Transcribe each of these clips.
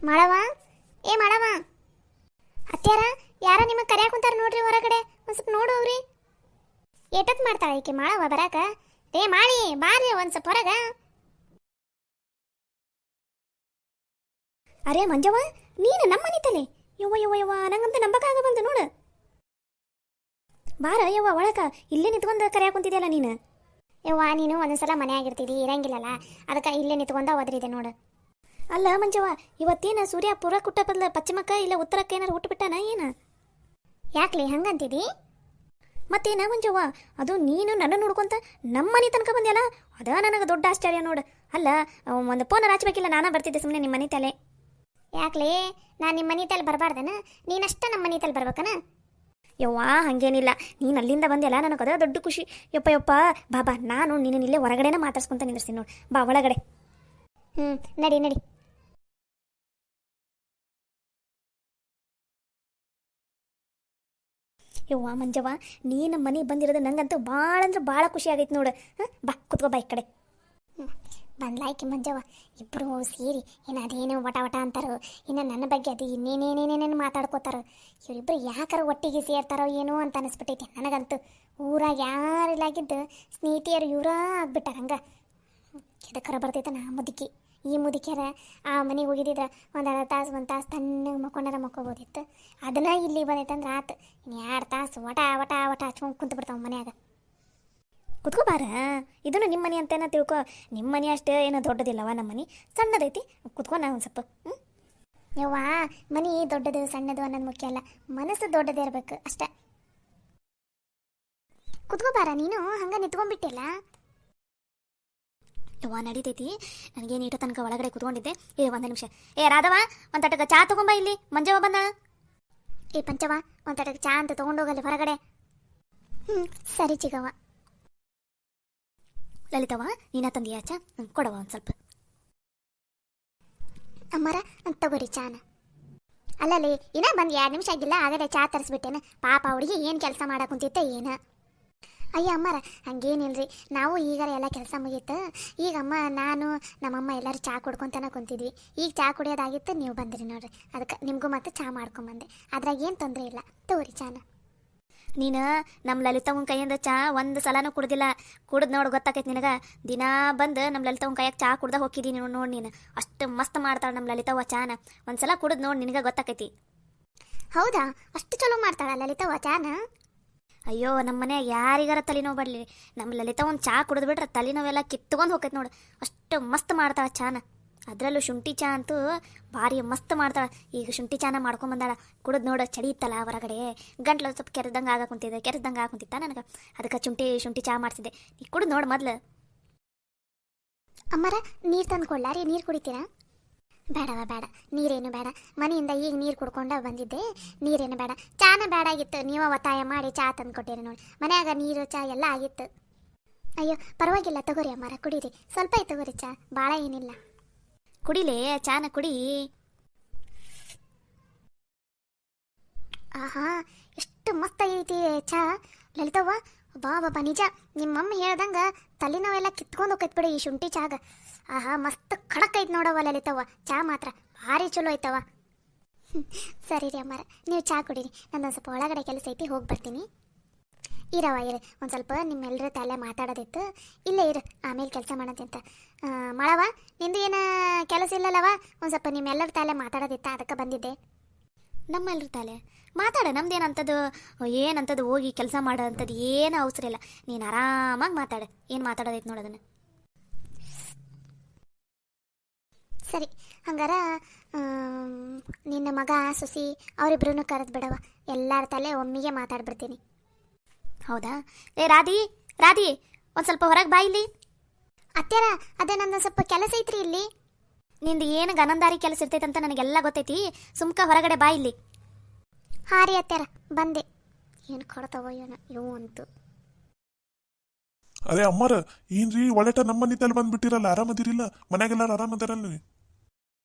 ಮಾಡವ ಏ ಮಾಡವ ಅತ್ಯಾರ ಯಾರ ನಿಮ್ಮ ಕರ್ಯಾಕ ಕುಂತಾರ ನೋಡ್ರಿ ಹೊರಗಡೆ ಒಂದ್ ಸ್ವಲ್ಪ ನೋಡೋವ್ರಿ. ಏಟತ್ ಮಾಡ್ತಾಳ ಈಕೆ ಮಾಡವ ಬರಾಕ. ಏ ಮಾಡಿ ಬಾರಿ ಒಂದ್ ಸ್ವಲ್ಪ ಹೊರಗ. ಅರೇ ಮಂಜವ್ವ ನೀನು ನಮ್ಮ ಮನಿತಲೆ. ಯವ್ವ ಯವ್ವ ಯವ್ವ ನಂಗಂತ ನಂಬಕಾಗ ಬಂತು ನೋಡು. ಬಾರ ಯವ್ವ ಒಳಕ ಇಲ್ಲೇ ನಿಂತ್ಕೊಂಡು ಕರ್ಯಾಕ ಕುಂತಿದ್ಯಲ್ಲ ನೀನು. ಯವ್ವ ನೀನು ಒಂದೊಂದ್ಸಲ ಮನೆಯಾಗಿರ್ತೀರಿ ಇರಂಗಿಲ್ಲಲ್ಲ, ಅದಕ್ಕೆ ಇಲ್ಲೇ ನಿಂತ್ಕೊಂಡ ಒದರಿದೆ ನೋಡು. ಅಲ್ಲ ಮಂಜವ್ವ ಇವತ್ತೇನ ಸೂರ್ಯ ಪೂರ ಕುಟ್ಟ ಬದಲ ಪಶ್ಚಿಮಕ್ಕ ಇಲ್ಲ ಉತ್ತರಕ್ಕೆ ಏನಾರು ಹುಟ್ಟುಬಿಟ್ಟಾನ ಏನು? ಯಾಕ್ಲಿ ಹಂಗಂತಿದಿ? ಮತ್ತೇನ ಮಂಜವ್ವ ಅದು ನೀನು ನನ್ನ ನೋಡ್ಕೊಂತ ನಮ್ಮ ಮನೆ ತನಕ ಬಂದ್ಯಲ್ಲ, ಅದ ನನಗೆ ದೊಡ್ಡ ಆಶ್ಚರ್ಯ ನೋಡು. ಅಲ್ಲ ಒಂದು ಫೋನ್ ಹಚ್ಬೇಕಿಲ್ಲ, ನಾನಾ ಬರ್ತಿದ್ದೆ ಸುಮ್ಮನೆ ನಿಮ್ಮ ಮನೆ ತಲೆ. ಯಾಕ್ಲಿ ನಾನು ನಿಮ್ಮ ಮನೆ ತಲೆ ಬರಬಾರ್ದನ? ನೀನಷ್ಟ ನಮ್ಮ ಮನೆ ತಲೆ ಬರ್ಬೇಕನ? ಯವ್ವ ಹಾಗೇನಿಲ್ಲ, ನೀನು ಅಲ್ಲಿಂದ ಬಂದ್ಯಲ್ಲ ನನಗೆ ಅದ ದೊಡ್ಡ ಖುಷಿ. ಯಪ್ಪ ಯಪ್ಪ ಬಾಬಾ ನಾನು ನೀನು ಇಲ್ಲೇ ಹೊರಗಡೆನ ಮಾತಾಡ್ಸ್ಕೊಂತ ನಿಂದಿರ್ತೀನಿ ನೋಡಿ. ಬಾ ಒಳಗಡೆ. ನಡಿ ನಡಿ. ಯವ್ವ ಮಂಜವ್ವ ನೀ ನಮ್ಮ ಮನೆಗೆ ಬಂದಿರೋದು ನಂಗಂತೂ ಭಾಳ ಅಂದ್ರೆ ಭಾಳ ಖುಷಿ ಆಗೈತೆ ನೋಡು. ಬಾ ಕುತ್ಕೋ ಬಾ ಈ ಕಡೆ. ಬಂದ್ಲಾಯ್ಕೆ ಮಂಜವ್ವ ಇಬ್ಬರು ಸೇರಿ ಇನ್ನು ಅದೇನೋ ವಟ ವಟ ಅಂತಾರೋ, ಇನ್ನು ನನ್ನ ಬಗ್ಗೆ ಅದು ಇನ್ನೇನೇನೇನೇನೇನು ಮಾತಾಡ್ಕೋತಾರೋ. ಇವರಿಬ್ಬರು ಯಾಕಾರ ಒಟ್ಟಿಗೆ ಸೇರ್ತಾರೋ ಏನೋ ಅಂತ ಅನಿಸ್ಬಿಟ್ಟೈತಿ ನನಗಂತೂ. ಊರಾಗ ಯಾರಿಲ್ಲಾಗಿದ್ದು ಸ್ನೇಹಿತಿಯರು ಇವರ ಆಗ್ಬಿಟ್ಟಾರ ಹಂಗೆ. ಎದಕ್ಕರ ಬರ್ತೈತೆ ನಾ ಮುದುಕಿ. ಈ ಮುದುಕಿಯರ ಆ ಮನೆಗೆ ಹೋಗಿದ್ದಿದ್ರೆ ಒಂದು ಅರ್ಧ ತಾಸು ಒಂದು ತಾಸು ತಣ್ಣಗೆ ಮಕ್ಕೊಂಡಾರ ಮಕ್ಕೋಬೋದಿತ್ತು. ಅದನ್ನ ಇಲ್ಲಿ ಬಂದೈತಂದ್ರೆ ಆತು ಇನ್ನು 2 ತಾಸು ವಟ ವಟ ವಟ ಹಚ್ಕೊಂಡು ಕುಂತು ಬಿಡ್ತಾವ ಮನ್ಯಾಗ. ಕುತ್ಕೋಬಾರ, ಇದನ್ನು ನಿಮ್ಮ ಮನೆ ಅಂತೇನ ತಿಳ್ಕೊ. ನಿಮ್ಮ ಮನೆ ಅಷ್ಟೇ ಏನೋ ದೊಡ್ಡದಿಲ್ಲವ, ನಮ್ಮ ಮನೆ ಸಣ್ಣದೈತಿ. ಕುತ್ಕೊ ನಾ ಒಂದು ಸ್ವಲ್ಪ. ಯವ್ವ ಮನೆ ದೊಡ್ಡದು ಸಣ್ಣದು ಅನ್ನೋದು ಮುಖ್ಯ ಅಲ್ಲ, ಮನಸ್ಸು ದೊಡ್ಡದೇ ಇರಬೇಕು ಅಷ್ಟೇ. ಕುತ್ಕೋಬಾರ, ನೀನು ಹಂಗೆ ನಿಂತ್ಕೊಂಡ್ಬಿಟ್ಟಿಲ್ಲ. ಯವ್ವ ನಡೀತೈತಿ, ನನಗೇನು ಇಟ್ಟು ತನಕ ಒಳಗಡೆ ಕುತ್ಕೊಂಡಿದ್ದೆ. ಒಂದು ನಿಮಿಷ. ರಾಧವ ಒಂದು ತಟಕ ಚಾ ತಗೊಂಬ, ಇಲ್ಲಿ ಮಂಜವ್ವ ಬಂದ. ಪಂಚವ ಒಂದು ತಟಕ ಚಾ ಅಂತ ತೊಗೊಂಡೋಗಲ್ಲಿ ಹೊರಗಡೆ. ಸರಿ ಚಿಗವ್ವ. ಲಲಿತವ್ವ ನೀನ ತಂದೀಯ ಚಾ? ಕೊಡವ ಒಂದು ಸ್ವಲ್ಪ. ಅಮ್ಮರ ತಗೋರಿ ಚಾನ. ಅಲ್ಲಲ್ಲಿ ಇನ್ನ ಬಂದು 2 ನಿಮಿಷ ಆಗಿಲ್ಲ, ಆಗದೆ ಚಾ ತರಿಸ್ಬಿಟ್ಟೇನ. ಪಾಪ ಹುಡುಗಿ ಏನು ಕೆಲಸ ಮಾಡಕ್ಕೆ ಕುಂತಿತ್ತ ಏನ? ಅಯ್ಯ ಅಮ್ಮರ ಹಂಗೇನಿಲ್ರಿ, ನಾವು ಈಗಾರ ಎಲ್ಲ ಕೆಲಸ ಮುಗೀತು. ಈಗ ಅಮ್ಮ ನಾನು ನಮ್ಮಮ್ಮ ಎಲ್ಲರೂ ಚಾ ಕುಡ್ಕೊತಾನ ಕುಂತಿದ್ವಿ. ಈಗ ಚಾ ಕುಡಿಯೋದಾಗಿತ್ತು, ನೀವು ಬಂದ್ರಿ ನೋಡ್ರಿ. ಅದಕ್ಕೆ ನಿಮಗೂ ಮತ್ತೆ ಚಾ ಮಾಡ್ಕೊಂಬಂದೆ. ಅದ್ರಾಗ ಏನು ತೊಂದರೆ ಇಲ್ಲ, ತಗೋರಿ ಚಾನ. ನೀನು ನಮ್ಮ ಲಲಿತವನ ಕೈಯಿಂದ ಚಾ ಒಂದು ಸಲನೂ ಕುಡ್ದಿಲ್ಲ. ಕುಡ್ದು ನೋಡಿ ಗೊತ್ತಾಕೈತಿ ನಿನಗೆ. ದಿನಾ ಬಂದು ನಮ್ಮ ಲಲಿತವನ ಕೈಯಾಗ ಚಾ ಕುಡ್ದ ಹೋಗಿದ್ದೀನಿ ನೋಡಿ ನೀನು. ಅಷ್ಟು ಮಸ್ತ್ ಮಾಡ್ತಾಳೆ ನಮ್ಮ ಲಲಿತವ್ವ ಚಾನ. ಒಂದು ಸಲ ಕುಡ್ದು ನೋಡಿ ನಿನಗೆ ಗೊತ್ತಾಕೈತಿ. ಹೌದಾ, ಅಷ್ಟು ಚಲೋ ಮಾಡ್ತಾಳ ಲಲಿತವ್ವ ಚಾನ? ಅಯ್ಯೋ ನಮ್ಮ ಮನ್ಯಾಗ ಯಾರಿಗಾರ ತಲೆನೋವು ಬರಲಿ, ನಮ್ಮ ಲಲಿತವನ್ ಚಾ ಕುಡಿದು ಬಿಟ್ರೆ ತಲೆನೋವೆಲ್ಲ ಕಿತ್ಕೊಂಡು ಹೋಗೈತೆ ನೋಡು. ಅಷ್ಟು ಮಸ್ತ್ ಮಾಡ್ತಾಳೆ ಚಾನ. ಅದರಲ್ಲೂ ಶುಂಠಿ ಚಾ ಅಂತೂ ಭಾರಿ ಮಸ್ತ್ ಮಾಡ್ತಾಳೆ. ಈಗ ಶುಂಠಿ ಚಾನ ಮಾಡ್ಕೊಂಬಂದಾಳ. ಕುಡಿದು ನೋಡು, ಚಳಿ ಇತ್ತಲ್ಲ ಹೊರಗಡೆ, ಗಂಟ್ಲು ಸ್ವಲ್ಪ ಕೆರೆದಂಗೆ ಆಗಾಕುಂತಿತ್ತ ನನಗೆ. ಅದಕ್ಕೆ ಶುಂಠಿ ಚಾ ಮಾಡಿಸಿದ್ದೆ. ಈಗ ಕುಡಿದು ನೋಡು ಮೊದ್ಲು. ಅಮ್ಮರ ನೀರು ತಂದು ಕೊಡ್ಲಾರಿ? ನೀರು ಕುಡಿತೀರಾ? ಬೇಡವ ಬೇಡ, ನೀರೇನು ಬೇಡ. ಮನೆಯಿಂದ ಈಗ ನೀರು ಕುಡ್ಕೊಂಡ ಬಂದಿದ್ದೆ, ನೀರೇನು ಬೇಡ. ಚಾನ ಬೇಡಾಗಿತ್ತು, ನೀವು ಒತ್ತಾಯ ಮಾಡಿ ಚಾ ತಂದು ಕೊಟ್ಟಿರಿ ನೋಡಿ. ಮನ್ಯಾಗ ನೀರು ಚಾ ಎಲ್ಲ ಆಗಿತ್ತು. ಅಯ್ಯೋ ಪರವಾಗಿಲ್ಲ, ತಗೋರಿ ಅಮ್ಮರ ಕುಡೀರಿ. ಸ್ವಲ್ಪ ಐತೆ ತಗೋರಿ ಚಾ, ಭಾಳ ಏನಿಲ್ಲ. ಕುಡಿಲೇ ಚಾನ ಕುಡಿ. ಆಹಾ ಎಷ್ಟು ಮಸ್ತ್ ಆಗೈತಿ ಚಾ ಲಲಿತವ್ವ. ಬಾಬಾ ನಿಜ ನಿಮ್ಮಮ್ಮ ಹೇಳ್ದಂಗೆ ತಲೆನೋವೆಲ್ಲ ಕಿತ್ಕೊಂಡು ಹೋಗೈತೆ ಬಿಡಿ ಈ ಶುಂಠಿ ಚಾಗ. ಆಹಾ ಮಸ್ತ್ ಖಡಕ್ ಐತೆ ನೋಡವ್ವ ಲಲಿತವ್ವ, ಚಾ ಮಾತ್ರ ಭಾರಿ ಚಲೋ ಐತವ. ಸರಿ ರೀ ಅಮ್ಮಾರ, ನೀವು ಚಾ ಕುಡೀರಿ. ನಂದೊಂದು ಸ್ವಲ್ಪ ಒಳಗಡೆ ಕೆಲಸ ಐತಿ, ಹೋಗಿ ಬರ್ತೀನಿ. ಇರವ ಇರು, ಒಂದು ಸ್ವಲ್ಪ ನಿಮ್ಮೆಲ್ಲರ ತಲೆ ಮಾತಾಡೋದಿತ್ತು. ಇಲ್ಲೇ ಇರು, ಆಮೇಲೆ ಕೆಲಸ ಮಾಡೋದಂತ. ಮಾಡವ ನಿಂದು ಏನು ಕೆಲಸ ಇಲ್ಲಲ್ಲವ? ಒಂದು ಸ್ವಲ್ಪ ನಿಮ್ಮೆಲ್ಲರ ತಲೆ ಮಾತಾಡೋದಿತ್ತ, ಅದಕ್ಕೆ ಬಂದಿದ್ದೆ. ನಮ್ಮೆಲ್ಲರ ತಲೆ ಮಾತಾಡ, ನಮ್ದೇನಂಥದ್ದು ಏನಂಥದ್ದು ಹೋಗಿ ಕೆಲಸ ಮಾಡೋ ಅಂಥದ್ದು ಏನು ಅವಸರ ಇಲ್ಲ. ನೀನು ಆರಾಮಾಗಿ ಮಾತಾಡು, ಏನು ಮಾತಾಡೋದೈತೆ ನೋಡೋದನ್ನು. ಸರಿ ಹಂಗಾರ ನಿನ್ನ ಮಗ ಸೊಸಿ ಅವರಿಬ್ರು ಕರೆದು ಬಿಡವ. ಎಲ್ಲರ ತಲೆ ಒಮ್ಮಿಗೆ ಮಾತಾಡ್ಬಿಡ್ತೀನಿ. ಹೌದಾ? ರಾಧಿ ಒಂದು ಸ್ವಲ್ಪ ಹೊರಗೆ ಬಾ ಇಲ್ಲಿ. ಅತ್ಯಾರ ಅದೇ ನಂದು ಸ್ವಲ್ಪ ಕೆಲಸ ಐತ್ರಿ ಇಲ್ಲಿ. ನಿಂದು ಏನು ಗನಂದಾರಿ ಕೆಲಸ ಇರ್ತೈತಂತ ನನಗೆಲ್ಲ ಗೊತ್ತೈತಿ. ಸುಮ್ಕ ಹೊರಗಡೆ ಬಾ ಇಲ್ಲಿ. ಹಾಂ ರೀ ಅತ್ಯಾರ ಬಂದೆ. ಏನು ಕೊಡ್ತಾವೋ ಏನೋ ಇವು ಅಂತು. ಅದೇ ಅಮ್ಮಾರ ಏನ್ರಿ ಒಳ್ಳೆಟ ನಮ್ಮ ಮನಿತಲ್ಲಿ ಬಂದ್ಬಿಟ್ಟಿರಲ್ಲ, ಆರಾಮದಿರಿಲ್ಲ? ಮನ್ಯಾಗೆಲ್ಲಾರು ಆರಾಮದಾರಲ್ಲ?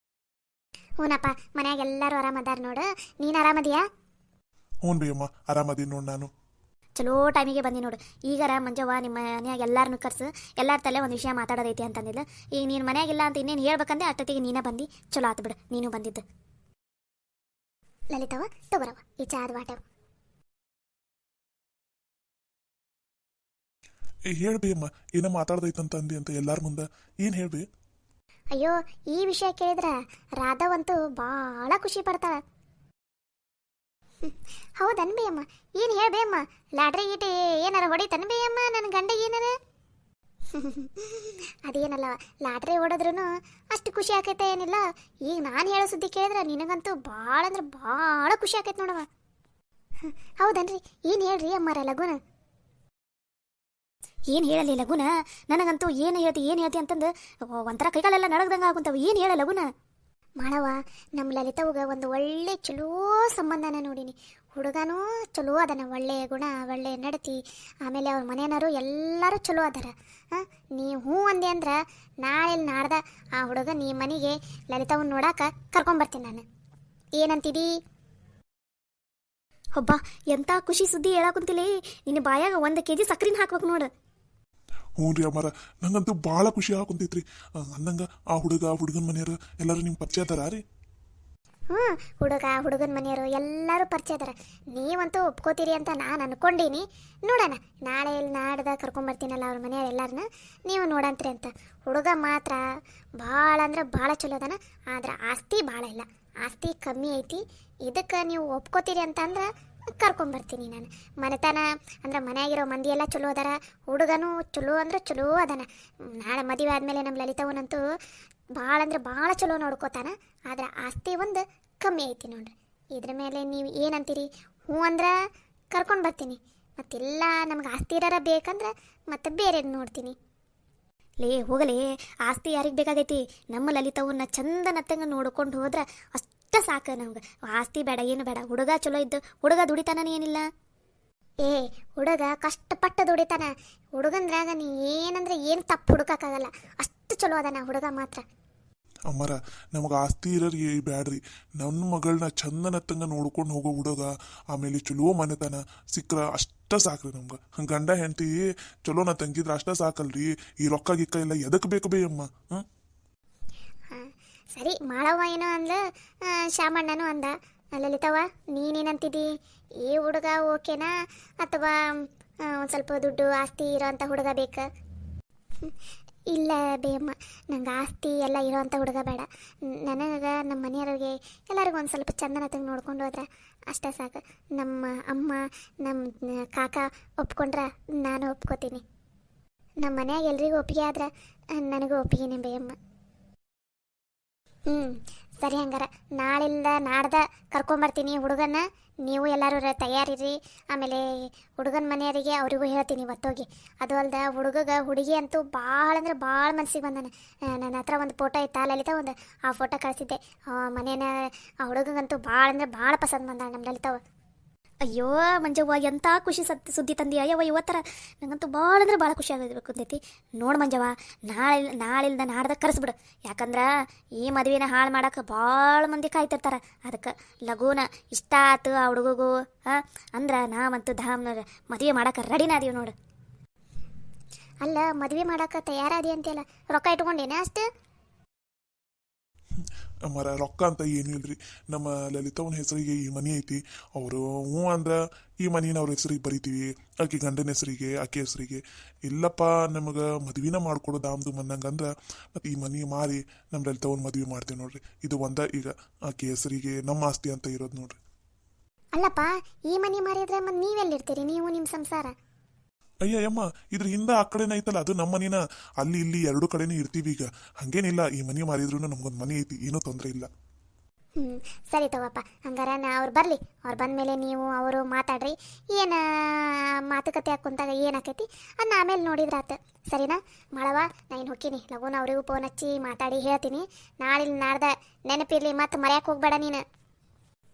ಹ್ಞೂನಪ್ಪ ಮನ್ಯಾಗ ಎಲ್ಲರೂ ಆರಾಮದಾರ ನೋಡು. ನೀನು ಆರಾಮದಿಯಾ? ಹ್ಞೂ ರೀ ಅಮ್ಮ, ಆರಾಮದೀನಿ ನೋಡು ನಾನು. ಚಲೋ ಟೈಮಿಗೆ ಬಂದಿ ನೋಡು. ಈಗಾರ ಮಂಜವ್ವ ನಿಮ್ಮ ಮನ್ಯಾಗ ಎಲ್ಲಾರನ್ನೂ ಕರ್ಸು, ಎಲ್ಲಾರ ತಲೆ ಒಂದು ವಿಷಯ ಮಾತಾಡೋದೈತಿ ಅಂತಂದಿಲ್ಲ. ಈಗ ನೀನು ಮನ್ಯಾಗಿಲ್ಲ ಅಂತ ಇನ್ನೇನು ಹೇಳ್ಬೇಕಂದೆ ಅಷ್ಟೊತ್ತಿಗೆ ನೀನೇ ಬಂದು ಚಲೋ ಆತು ಬಿಡು, ನೀನು ಬಂದಿದ್ದು. ಲಲಿತವ ತಗೋರವ ಈ ಚಾದ ವಾಟವ್. ಹೇಳ್ಬಿ ಅಮ್ಮ, ಏನೋ ಮಾತಾಡ್ದೈತಂತ ಅಂದಿ ಅಂತ ಎಲ್ಲಾರ ಮುಂದೆ ಏನು ಹೇಳ್ಬಿ? ಅಯ್ಯೋ, ಈ ವಿಷಯ ಕೇಳಿದ್ರ ರಾಧವಂತೂ ಭಾಳ ಖುಷಿ ಪಡ್ತಾಳ. ಹೌದನ್ ಬೇಯಮ್ಮ? ಏನು ಹೇಳ್ಬೇಯಮ್ಮ? ಲಾಟ್ರಿ ಗೀಟಿ ಏನಾರ ಹೊಡಿತನ್ ಬೇಯಮ್ಮ ನನ್ನ ಗಂಡ ಏನಾರ? ಅದೇನಲ್ಲ, ಲಾಟ್ರಿ ಹೊಡೆದ್ರೂ ಅಷ್ಟು ಖುಷಿ ಆಕೈತೆ ಏನಿಲ್ಲ. ಈಗ ನಾನು ಹೇಳೋ ಸುದ್ದಿ ಕೇಳಿದ್ರೆ ನಿನಗಂತೂ ಭಾಳ ಅಂದ್ರೆ ಭಾಳ ಖುಷಿ ಆಕೈತೆ ನೋಡವ. ಹೌದನ್ರಿ? ಏನು ಹೇಳ್ರಿ ಅಮ್ಮಾರ ಲಗುನ? ಏನು ಹೇಳಲಿ ಲಗುನ? ನನಗಂತೂ ಏನು ಹೇಳ್ತಿ ಅಂತಂದು ಒಂಥರ ಕೈಕಾಲೆಲ್ಲ ನಡಗ್ದಂಗೆ ಆಗುಂತಾವ. ಏನು ಹೇಳ ಲಗುನ? ಮಾಡವ, ನಮ್ಮ ಲಲಿತವ್ಗ ಒಂದು ಒಳ್ಳೆ ಚಲೋ ಸಂಬಂಧನ ನೋಡೀನಿ. ಹುಡುಗನೂ ಚಲೋ ಅದನ, ಒಳ್ಳೆಯ ಗುಣ, ಒಳ್ಳೆಯ ನಡತಿ, ಆಮೇಲೆ ಅವ್ರ ಮನೆಯವರು ಎಲ್ಲರೂ ಚಲೋ ಅದಾರ. ನೀವು ಹ್ಞೂ ಅಂದೆ ಅಂದ್ರೆ ನಾಳೆ ನಾಡ್ದ ಆ ಹುಡುಗ ನೀ ಮನೆಗೆ ಲಲಿತವನ್ನ ನೋಡಾಕ ಕರ್ಕೊಂಬರ್ತೀನಿ ನಾನು. ಏನಂತಿದಿ? ಒಬ್ಬ ಎಂಥ ಖುಷಿ ಸುದ್ದಿ ಹೇಳಾಕುಂತಿಲಿ. ನಿನ್ನ ಬಾಯಾಗ 1 kg ಸಕ್ರಿನ ಹಾಕ್ಬೇಕು ನೋಡು. ಹ್ಞೂ ರೀ ಅಮ್ಮಾರ, ನಂಗಂತೂ ಭಾಳ ಖುಷಿ ಆಗುಂತೈತ್ರಿ. ಅಂದಂಗೆ ಆ ಹುಡುಗನ ಮನೆಯವರು ಎಲ್ಲರೂ ನಿಮ್ಗೆ ಪರಿಚಯ ಅದಾರ ರೀ? ಹುಡುಗನ ಮನೆಯವರು ಎಲ್ಲರೂ ಪರಿಚಯ ಅದಾರ. ನೀವಂತೂ ಒಪ್ಕೋತೀರಿ ಅಂತ ನಾನು ಅನ್ಕೊಂಡೀನಿ. ನೋಡೋಣ, ನಾಳೆ ನಾಡ್ದ ಕರ್ಕೊಂಬರ್ತೀನಲ್ಲ ಅವ್ರ ಮನೆಯವ್ರು ಎಲ್ಲರನ್ನ, ನೀವು ನೋಡಂತ್ರಿ ಅಂತ. ಹುಡುಗ ಮಾತ್ರ ಭಾಳ ಅಂದ್ರೆ ಭಾಳ ಚಲೋ ಅದಾನ. ಆದ್ರೆ ಆಸ್ತಿ ಭಾಳ ಇಲ್ಲ, ಆಸ್ತಿ ಕಮ್ಮಿ ಐತಿ. ಇದಕ್ಕೆ ನೀವು ಒಪ್ಕೋತೀರಿ ಅಂತ ಅಂದ್ರೆ ಕರ್ಕೊಂಬರ್ತೀನಿ ನಾನು. ಮನೆತನ ಅಂದ್ರೆ ಮನೆಯಾಗಿರೋ ಮಂದಿ ಎಲ್ಲ ಚಲೋ ಅದಾರ, ಹುಡುಗನೂ ಚಲೋ ಅಂದ್ರೆ ಚಲೋ ಅದಾನ. ನಾಳೆ ಮದುವೆ ಆದಮೇಲೆ ನಮ್ಮ ಲಲಿತವನಂತೂ ಭಾಳ ಅಂದ್ರೆ ಭಾಳ ಚಲೋ ನೋಡ್ಕೋತಾನ. ಆದ್ರೆ ಆಸ್ತಿ ಒಂದು ಕಮ್ಮಿ ಐತಿ ನೋಡ್ರಿ. ಇದ್ರ ಮೇಲೆ ನೀವು ಏನಂತೀರಿ? ಹ್ಞೂ ಅಂದ್ರೆ ಕರ್ಕೊಂಡು ಬರ್ತೀನಿ, ಮತ್ತಿಲ್ಲ ನಮ್ಗೆ ಆಸ್ತಿ ಇರಾರ ಬೇಕಂದ್ರೆ ಮತ್ತೆ ಬೇರೆ ನೋಡ್ತೀನಿ. ಲೇ ಹೋಗಲೇ, ಆಸ್ತಿ ಯಾರಿಗೆ ಬೇಕಾಗೈತಿ? ನಮ್ಮ ಲಲಿತವನ್ನ ಚಂದ ನತ್ತಂಗ ನೋಡ್ಕೊಂಡು ಹೋದ್ರೆ ಅಷ್ಟು ಸಾಕು ನಮ್ಗೆ. ಆಸ್ತಿ ಬೇಡ, ಏನು ಬೇಡ. ಹುಡುಗ ಚಲೋ ಇದ್ದು, ಹುಡುಗ ದುಡಿತಾನ ಏನಿಲ್ಲ. ಹುಡುಗ ಕಷ್ಟಪಟ್ಟು ದುಡಿತಾನ. ಹುಡುಗಂದ್ರಾಗ ನೀ ಏನಂದ್ರೆ ಏನು ತಪ್ಪು ಹುಡುಕಾಗಲ್ಲ, ಅಷ್ಟು ಚಲೋ ಅದಾನ ಹುಡುಗ ಮಾತ್ರ. ಅಮ್ಮರ, ನಮಗೆ ಆಸ್ತಿ ಇರೋರಿಗೆ ಬ್ಯಾಡ್ರಿ. ನನ್ನ ಮಗಳನ್ನ ಚಂದನತ್ತಂಗ ನೋಡ್ಕೊಂಡು ಹೋಗೋ ಹುಡುಗ, ಆಮೇಲೆ ಚಲೋ ಮನೆತನ ಸಿಕ್ಕ್ರ ಅಷ್ಟ ಸಾಕ್ರಿ ನಮ್ಗೆ. ಗಂಡ ಹೆಂಡತಿ ಚಲೋನ ತಂಗಿದ್ರ ಅಷ್ಟ ಸಾಕಲ್ರಿ. ಈ ರೊಕ್ಕ ಗಿಕ್ಕ ಎಲ್ಲ ಎದಕ್ಕೆ ಬೇಕು ಬೇ ಅಮ್ಮ? ಸರಿ, ಮಾಡವ್ವ ಏನೋ ಅಂದ, ಶಾಮಣ್ಣನೂ ಅಂದ. ಲಲಿತವ್ವ ನೀನೇನಂತಿದ್ದಿ? ಈ ಹುಡುಗ ಓಕೆನಾ ಅಥವಾ ಒಂದು ಸ್ವಲ್ಪ ದುಡ್ಡು ಆಸ್ತಿ ಇರೋ ಅಂಥ ಹುಡುಗ ಬೇಕಾ? ಇಲ್ಲ ಬೇಯಮ್ಮ, ನಂಗೆ ಆಸ್ತಿ ಎಲ್ಲ ಇರೋವಂಥ ಹುಡುಗ ಬೇಡ. ನನಗೆ ನಮ್ಮ ಮನೆಯವ್ರಿಗೆ ಎಲ್ಲರಿಗೂ ಒಂದು ಸ್ವಲ್ಪ ಚಂದನತ್ತಂಗೆ ನೋಡ್ಕೊಂಡು ಹೋದ್ರೆ ಅಷ್ಟೇ ಸಾಕು. ನಮ್ಮ ಅಮ್ಮ ನಮ್ಮ ಕಾಕ ಒಪ್ಕೊಂಡ್ರೆ ನಾನು ಒಪ್ಕೋತೀನಿ. ನಮ್ಮ ಮನ್ಯಾಗ ಎಲ್ರಿಗೂ ಒಪ್ಪಿಗೆ ಆದ್ರೆ ನನಗೂ ಒಪ್ಪಿಗೆನೇ ಬೇಯಮ್ಮ. ಸರಿ, ಹಂಗಾರ ನಾಳಿಂದ ನಾಡ್ದ ಕರ್ಕೊಂಬರ್ತೀನಿ ಹುಡುಗನ್ನ. ನೀವು ಎಲ್ಲರೂ ತಯಾರಿರಿ. ಆಮೇಲೆ ಹುಡುಗನ ಮನೆಯವರಿಗೆ ಅವರಿಗೂ ಹೇಳ್ತೀನಿ ಇವತ್ತೋಗಿ. ಅದು ಅಲ್ದ ಹುಡುಗಿ ಅಂತೂ ಭಾಳ ಅಂದ್ರೆ ಭಾಳ ಮನಸ್ಸಿಗೆ ಬಂದಾನೆ. ನನ್ನ ಹತ್ರ ಒಂದು ಫೋಟೋ ಇತ್ತು, ಲಲಿತಾ ಒಂದು ಆ ಫೋಟೋ ಕಳಿಸಿದ್ದೆ. ಮನೇನ ಆ ಹುಡುಗಂತೂ ಭಾಳ ಅಂದ್ರೆ ಭಾಳ ಪಸಂದ್ ಬಂದ ನಮ್ಮ ಲಲಿತಾವ. ಅಯ್ಯೋ ಮಂಜವ್ವ, ಎಂಥ ಖುಷಿ ಸುದ್ದಿ ತಂದಿ ಅಯ್ಯವ್ವ ಇವತ್ತರ. ನಂಗಂತೂ ಭಾಳ ಅಂದ್ರೆ ಭಾಳ ಖುಷಿ ಆಗಬೇಕಂತೈತಿ. ನೋಡು ಮಂಜವ್ವ, ನಾಳಿಲ್ದ ನಾಡ್ದ ಕರೆಸ್ಬಿಡು. ಯಾಕಂದ್ರೆ ಈ ಮದುವೆನ ಹಾಳು ಮಾಡಕ್ಕೆ ಭಾಳ ಮಂದಿ ಕಾಯ್ತಿರ್ತಾರೆ. ಅದಕ್ಕೆ ಲಘುನ ಇಷ್ಟ ಆತು ಆ ಹುಡುಗಗೂ ಅಂದ್ರೆ ನಾವಂತೂ ಧಾಮ್ನ ಮದುವೆ ಮಾಡಕ್ಕೆ ರೆಡಿನ ಅದೀವಿ ನೋಡು. ಅಲ್ಲ, ಮದುವೆ ಮಾಡಕ್ಕೆ ತಯಾರಾದಿ ಅಂತೆಲ್ಲ ರೊಕ್ಕ ಇಟ್ಕೊಂಡೇನೆ ಅಷ್ಟು? ಅಮ್ಮರ, ರೊಕ್ಕ ಅಂತ ಏನೂ ಇಲ್ರಿ. ನಮ್ಮ ಲಲಿತವನ ಹೆಸರಿಗೆ ಈ ಮನೆ ಐತಿ. ಅವರು ಹ್ಞೂ ಅಂದ್ರೆ ಈ ಮನೇನ ಅವ್ರ ಹೆಸರಿಗೆ ಬರಿತೀವಿ, ಆಕೆ ಗಂಡನ ಹೆಸರಿಗೆ, ಆಕೆ ಹೆಸರಿಗೆ. ಇಲ್ಲಪ್ಪ ನಮಗೆ ಮದುವೆನ ಮಾಡ್ಕೊಡೋ ದಾಮ್ದು ಮನ್ನಂಗಂದ್ರೆ ಮತ್ತು ಈ ಮನೆ ಮಾರಿ ನಮ್ಮ ಲಲಿತವನ ಮದುವೆ ಮಾಡ್ತೀವಿ ನೋಡ್ರಿ. ಇದು ಈಗ ಆಕೆ ಹೆಸರಿಗೆ ನಮ್ಮ ಆಸ್ತಿ ಅಂತ ಇರೋದು ನೋಡ್ರಿ. ಅಲ್ಲಪ್ಪ, ಈ ಮನೆ ಮಾರಿದ್ರೆ ಮತ್ತೆ ನೀವೆಲ್ಲಿರ್ತೀರಿ, ನೀವು ನಿಮ್ಮ ಸಂಸಾರ? ಅಯ್ಯಮ್ಮ, ಇದ್ರ ಹಿಂದೆ ಆ ಕಡೆನ ಐತಲ್ಲ, ಅದು ನಮ್ಮ ಮನಿನ. ಅಲ್ಲಿ ಇಲ್ಲಿ 2 ಕಡೆನೂ ಇರ್ತೀವಿ. ಈಗ ಹಂಗೇನಿಲ್ಲ, ಈ ಮನೆ ಮಾರಿದ್ರು ನಮ್ಗೊಂದು ಮನೆ ಐತಿ, ಏನೂ ತೊಂದರೆ ಇಲ್ಲ. ಸರಿ ತಗೋಪ್ಪ, ಹಂಗಾರ ಅವ್ರು ಬರಲಿ. ಅವ್ರು ಬಂದಮೇಲೆ ನೀವು ಅವರು ಮಾತಾಡ್ರಿ. ಏನು ಮಾತುಕತೆ ಹಾಕೊಂತಾಗ ಏನಾಕೈತಿ ಅದನ್ನ ಆಮೇಲೆ ನೋಡಿದ್ರಾತು. ಸರಿನಾ ಮಾಡವ? ನಾನು ಹೊಕ್ಕೀನಿ. ಲಘುನ ಅವರಿಗೂ ಫೋನ್ ಹಚ್ಚಿ ಮಾತಾಡಿ ಹೇಳ್ತೀನಿ. ನಾಡ್ದ ನೆನಪಿರ್ಲಿ, ಮತ್ತೆ ಮರ್ಯಾಕೆ ಹೋಗ್ಬೇಡ ನೀನು.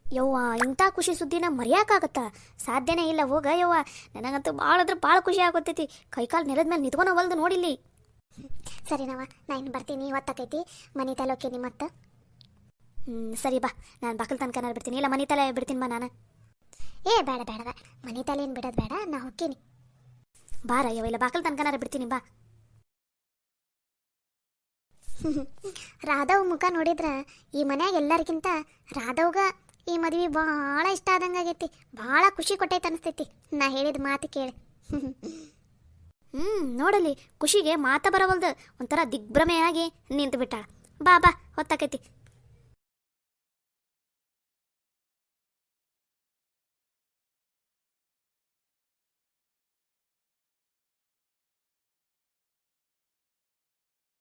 ಯವ್ವ, ಇಂಥ ಖುಷಿ ಸುದ್ದಿನ ಮರೆಯೋಕ್ಕಾಗತ್ತಾ? ಸಾಧ್ಯನೇ ಇಲ್ಲ. ಹೋಗ ಯವ್ವ, ನನಗಂತೂ ಭಾಳ ಅಂದ್ರೆ ಭಾಳ ಖುಷಿ ಆಗೋತೈತಿ. ಕೈಕಾಲು ನೆಲದ ಮೇಲೆ ನಿಂತ್ಕೊಂಡು ಹೊಲ್ದು ನೋಡಿಲ್ಲಿ. ಸರಿನವ, ನಾನು ಬರ್ತೀನಿ. ಇವತ್ತಾಕೈತಿ ಮನೆ ತಲೆ ಹೋಕ್ಕೇನಿ ಮತ್ತೆ. ಸರಿ ಬಾ, ನಾನು ಬಾಕಲ್ ತನಕ ಬಿಡ್ತೀನಿ. ಇಲ್ಲ ಮನೆ ತಲೆ ಬಿಡ್ತೀನಿ ಬಾ ನಾನು. ಬೇಡ ಮನೆ ತಲೆಯನ್ನು ಬಿಡೋದು ಬೇಡ, ನಾ ಹೊಕ್ಕೀನಿ. ಬಾರ ಇಲ್ಲ ಬಾಕಲ್ ತನಕನಾರ ಬಿಡ್ತೀನಿ ಬಾ. ರಾಧವ್ ಮುಖ ನೋಡಿದ್ರ ಈ ಮನ್ಯಾಗ ಎಲ್ಲರಿಗಿಂತ ರಾಧವ್ಗ ಈ ಮದ್ವಿ ಭಾಳ ಇಷ್ಟ ಆದಂಗಾಗೈತಿ. ಭಾಳ ಖುಷಿ ಕೊಟ್ಟೈತೆ ಅನಿಸ್ತೈತಿ ನಾ ಹೇಳಿದ ಮಾತು ಕೇಳಿ. ನೋಡಲಿ ಖುಷಿಗೆ ಮಾತ ಬರವಲ್ದು, ಒಂಥರ ದಿಗ್ಭ್ರಮೆಯಾಗಿ ನಿಂತು ಬಿಟ್ಟಾಳ. ಬಾ ಬಾ ಹೊತ್ತಾಕೈತಿ.